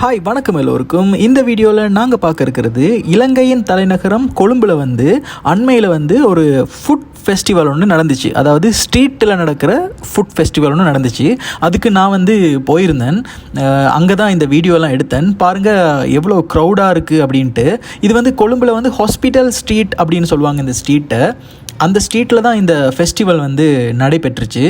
Hi வணக்கம் எல்லோருக்கும். இந்த வீடியோவில் நாங்கள் பார்க்க இருக்கிறது இலங்கையின் தலைநகரம் கொழும்பில் அண்மையில் ஒரு ஃபுட் ஃபெஸ்டிவல் ஒன்று நடந்துச்சு. அதாவது ஸ்ட்ரீட்டில் நடக்கிற ஃபுட் ஃபெஸ்டிவல் ஒன்று நடந்துச்சு. அதுக்கு நான் போயிருந்தேன். அங்கே தான் இந்த வீடியோலாம் எடுத்தேன். பாருங்கள் எவ்வளோ க்ரௌடாக இருக்குது அப்படின்ட்டு. இது கொழும்பில் ஹாஸ்பிட்டல் ஸ்ட்ரீட் அப்படின்னு சொல்லுவாங்க இந்த ஸ்ட்ரீட்டை. அந்த ஸ்ட்ரீட்டில் தான் இந்த ஃபெஸ்டிவல் நடைபெற்றுச்சு.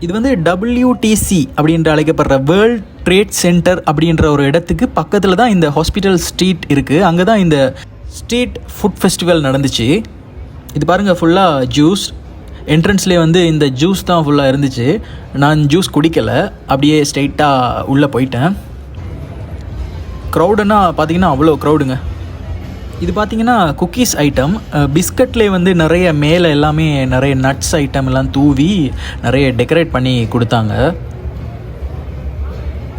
இது WTC அப்படின்ற அழைக்கப்படுற வேர்ல்ட் ட்ரேட் சென்டர் அப்படின்ற ஒரு இடத்துக்கு பக்கத்தில் தான் இந்த ஹாஸ்பிட்டல் ஸ்ட்ரீட் இருக்குது. அங்கே தான் இந்த ஸ்ட்ரீட் ஃபுட் ஃபெஸ்டிவல் நடந்துச்சு. இது பாருங்கள், ஃபுல்லாக ஜூஸ். என்ட்ரன்ஸ்லேயே இந்த ஜூஸ் தான் ஃபுல்லாக இருந்துச்சு. நான் ஜூஸ் குடிக்கலை, அப்படியே ஸ்ட்ரெயிட்டாக உள்ளே போயிட்டேன். க்ரௌடுன்னா பார்த்திங்கன்னா அவ்வளோ க்ரௌடுங்க. இது பார்த்திங்கன்னா குக்கீஸ் ஐட்டம். பிஸ்கட்லேயே நிறைய மேலே எல்லாமே நிறைய நட்ஸ் ஐட்டம் எல்லாம் தூவி நிறைய டெக்கரேட் பண்ணி கொடுத்தாங்க.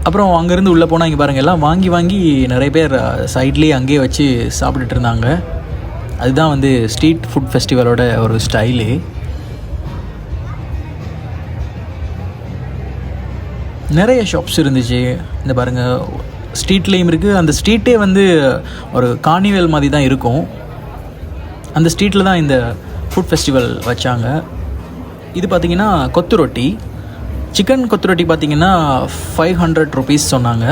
அப்புறம் அங்கேருந்து உள்ளே போனால் இங்கே பாருங்கள், எல்லாம் வாங்கி நிறைய பேர் சைட்லேயே அங்கேயே வச்சு சாப்பிட்டுட்டு இருந்தாங்க. அதுதான் ஸ்ட்ரீட் ஃபுட் ஃபெஸ்டிவலோட ஒரு ஸ்டைலு. நிறைய ஷாப்ஸ் இருந்துச்சு. இந்த பாருங்கள், ஸ்ட்ரீட்லேயும் இருக்குது. அந்த ஸ்ட்ரீட்டே ஒரு கார்னிவல் மாதிரி தான் இருக்கும். அந்த ஸ்ட்ரீட்டில் தான் இந்த ஃபுட் ஃபெஸ்டிவல் வச்சாங்க. இது பார்த்திங்கன்னா கொத்து ரொட்டி, சிக்கன் கொத்து ரொட்டி பார்த்திங்கன்னா 500 rupees சொன்னாங்க.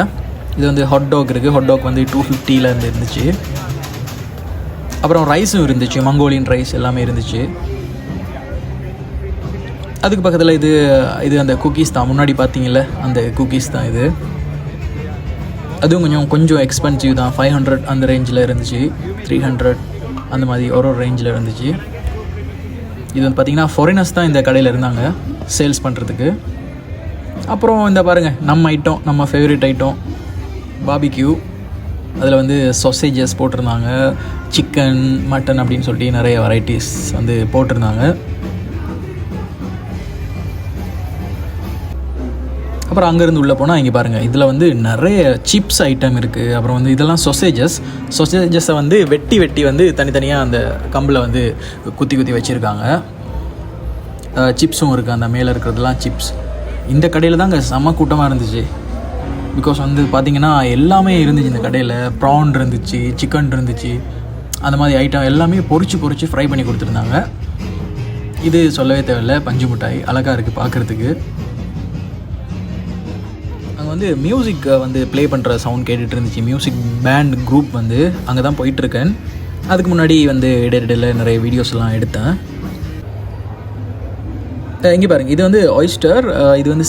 இது ஹாட் டாக் இருக்குது. ஹாட் டாக் 250 இருந்துச்சு. அப்புறம் ரைஸும் இருந்துச்சு, மங்கோலியன் ரைஸ் எல்லாமே இருந்துச்சு. அதுக்கு பக்கத்தில் இது அந்த குக்கீஸ் தான். முன்னாடி பார்த்தீங்கல்ல, அந்த குக்கீஸ் தான் இது. அதுவும் கொஞ்சம் எக்ஸ்பென்சிவ் தான். 500 அந்த ரேஞ்சில் இருந்துச்சு, 300 அந்த மாதிரி ஒரு ரேஞ்சில் இருந்துச்சு. இது பார்த்திங்கன்னா ஃபாரினர்ஸ் தான் இந்த கடையில் இருந்தாங்க சேல்ஸ் பண்ணுறதுக்கு. அப்புறம் இந்த பாருங்கள், நம்ம ஐட்டம், நம்ம ஃபேவரட் ஐட்டம் பாபிக்யூ. அதில் சாசேஜஸ் போட்டிருந்தாங்க, சிக்கன், மட்டன் அப்படின்னு சொல்லிட்டு நிறைய வெரைட்டிஸ் போட்டிருந்தாங்க. அப்புறம் அங்கேருந்து உள்ளே போனால் இங்கே பாருங்கள், இதில் நிறைய சிப்ஸ் ஐட்டம் இருக்குது. அப்புறம் இதெல்லாம் சொசேஜஸை வெட்டி தனித்தனியாக அந்த கம்பில் குத்தி வச்சுருக்காங்க. சிப்ஸும் இருக்குது, அந்த மேலே இருக்கிறதுலாம் சிப்ஸ். இந்த கடையில் தாங்க செம்ம கூட்டமாக இருந்துச்சு. பிகாஸ் பார்த்திங்கன்னா எல்லாமே இருந்துச்சு இந்த கடையில். ப்ரான் இருந்துச்சு, சிக்கன் இருந்துச்சு, அந்த மாதிரி ஐட்டம் எல்லாமே பொரிச்சு ஃப்ரை பண்ணி கொடுத்துருந்தாங்க. இது சொல்லவே தேவையில்லை, பஞ்சு மிட்டாய் அழகாக இருக்குது பார்க்குறதுக்கு. அங்கே மியூசிக் ப்ளே பண்ணுற சவுண்ட் கேட்டுகிட்டு இருந்துச்சு. மியூசிக் பேண்ட் குரூப் அங்கே தான் போயிட்டுருக்கேன். அதுக்கு முன்னாடி இடையில நிறைய வீடியோஸ்லாம் எடுத்தேன். இங்கே பாருங்கள், இது ஆயிஸ்டர். இது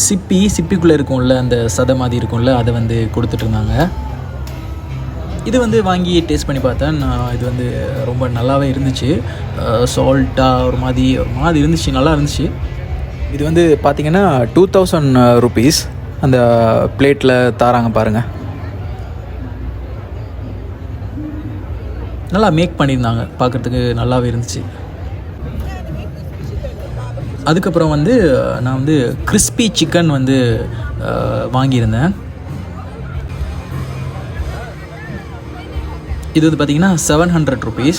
சிப்பிக்குள்ளே இருக்கும்ல, அந்த சதை மாதிரி இருக்கும்ல, அதை கொடுத்துட்ருந்தாங்க. இது வாங்கி டேஸ்ட் பண்ணி பார்த்தேன். இது ரொம்ப நல்லாவே இருந்துச்சு. சால்ட்டாக ஒரு மாதிரி இருந்துச்சு, நல்லா இருந்துச்சு. இது பார்த்திங்கன்னா 2000 rupees அந்த பிளேட்டில் தாராங்க பாருங்கள். நல்லா மேக் பண்ணியிருந்தாங்க, பார்க்குறதுக்கு நல்லாவே இருந்துச்சு. அதுக்கப்புறம் நான் கிறிஸ்பி சிக்கன் வாங்கியிருந்தேன். இது பார்த்திங்கன்னா 700 rupees.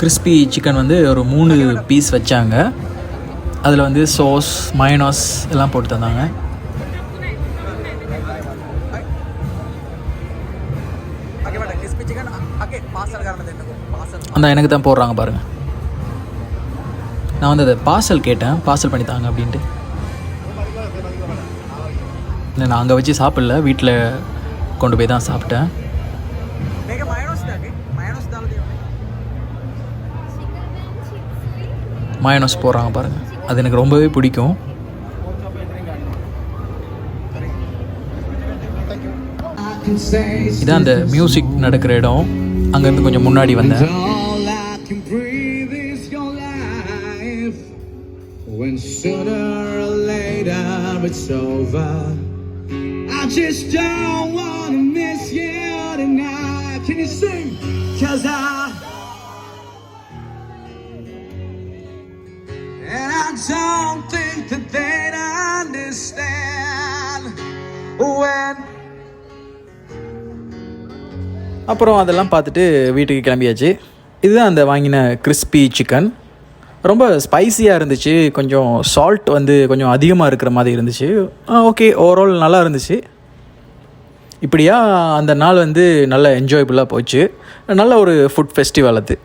கிறிஸ்பி சிக்கன் ஒரு 3 பீஸ் வச்சாங்க. அதில் சாஸ், மயோனஸ் எல்லாம் போட்டு தந்தாங்க. அந்த எனக்கு தான் போடுறாங்க பாருங்கள். நான் அதை பார்சல் கேட்டேன், பார்சல் பண்ணி தாங்க அப்படின்ட்டு. இல்லை, நான் அங்கே வச்சு சாப்பிடல, வீட்டில் கொண்டு போய் தான் சாப்பிட்டேன். மயோனஸ் போடுறாங்க பாருங்கள், அது எனக்கு ரொம்பவே பிடிக்கும். இதான் அந்த மியூசிக் நடக்கிற இடம். அங்கேருந்து கொஞ்சம் முன்னாடி வந்தேன். Don't think that they'd understand when. அப்புறம் அதெல்லாம் பார்த்துட்டு வீட்டுக்கு கிளம்பியாச்சு. இதுதான் அந்த வாங்கின கிறிஸ்பி சிக்கன். ரொம்ப ஸ்பைஸியாக இருந்துச்சு, கொஞ்சம் சால்ட் வந்து கொஞ்சம் அதிகமாக இருக்கிற மாதிரி இருந்துச்சு. ஓகே, ஓவரால் நல்லா இருந்துச்சு. இப்படியா அந்த நாள் வந்து நல்ல என்ஜாயபுளாக போச்சு. நல்ல ஒரு ஃபுட் ஃபெஸ்டிவல் அது.